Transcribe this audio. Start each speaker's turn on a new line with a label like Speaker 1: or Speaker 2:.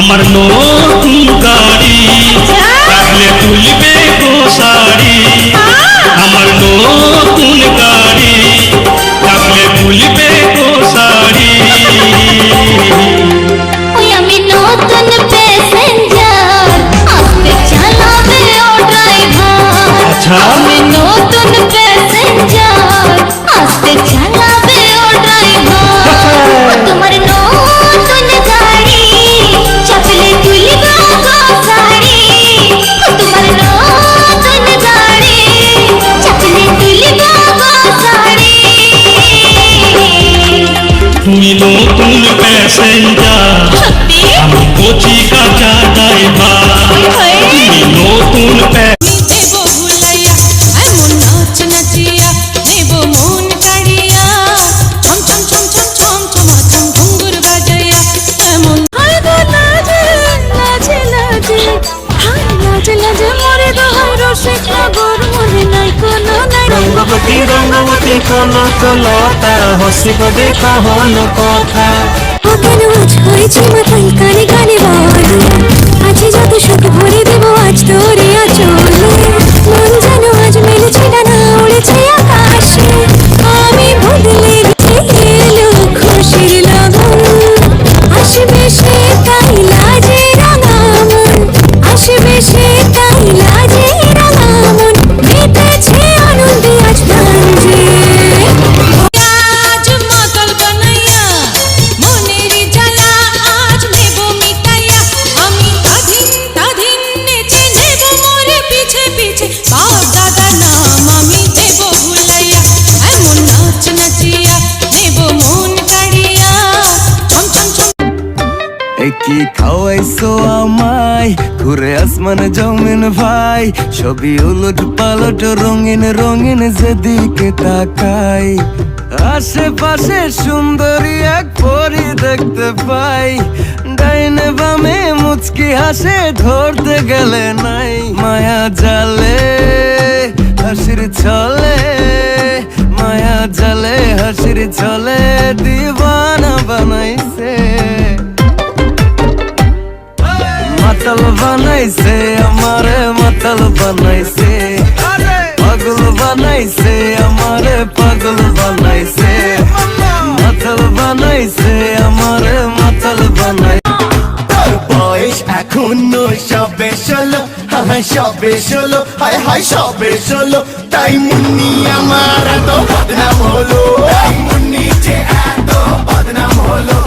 Speaker 1: আমার নতুন গাড়ি রাখলে তুলবে গো শাড়ি, আমার নতুন গাড়ি রাখলে তুলবে গো শাড়ি।
Speaker 2: ওই আমি নতুন প্যাসেঞ্জার, আস্তে চালাবে ও ড্রাইভার।
Speaker 1: আচ্ছা
Speaker 2: আমি নতুন প্যাসেঞ্জার, আস্তে চালাবে ও ড্রাইভার। তোমার নতুন গাড়ি চাপলে তুলবে গো শাড়ি, তোমার নতুন গাড়ি চাপলে তুলবে গো শাড়ি।
Speaker 1: তুমি নতুন প্যাসেঞ্জার, আমি কচি কাঁচা ড্রাইভার। তুমি নতুন
Speaker 3: রঙ্গবতী রঙ্গবতী কনকলতা হসিব দেখা হল কথা।
Speaker 4: কেন আজ হয়েছে মাথায় কানে কানে বলো, আছে যত সুখ ভরে দেবো আজ তোরে আচলে। মন যেন আজ মেলেছে ডানা উড়েছে আকাশে, আমি বদলে এলো খুশির লগন। আসবে সে তাই লাজে রাঙা মন, আসবে সে তাই লাজে রাঙা মন। মেতেছে আনন্দে আজ প্রাণ যে।
Speaker 3: কি খাওয়াইছো আমায় ঘুরে আসমান জমিন ভাই, সবই উলট পালট রঙিন রঙিন যেদিকে তাকাই। আশেপাশে সুন্দরী এক পরি দেখতে পাই, ডাইনে বামে মুচকি হাসে ধরতে গেলে নাই। মায়া জালে হাসির ছলে, মায়া জালে হাসির ছলে দিবানা বানাইছে। মাতাল বানাইছে আমারে মাতাল বানাইছে, পাগল বানাইছে আমারে পাগল বানাইছে। মাতাল বানাইছে আমারে মাতাল বানাইছে।
Speaker 5: বয়স এখনো সবে 16, হ্যাঁ সবে 16, হায় হায় সবে 16। তাই মুন্নি আমার এত বদনাম হলো, তাই মুন্নি যে এত বদনাম হলো।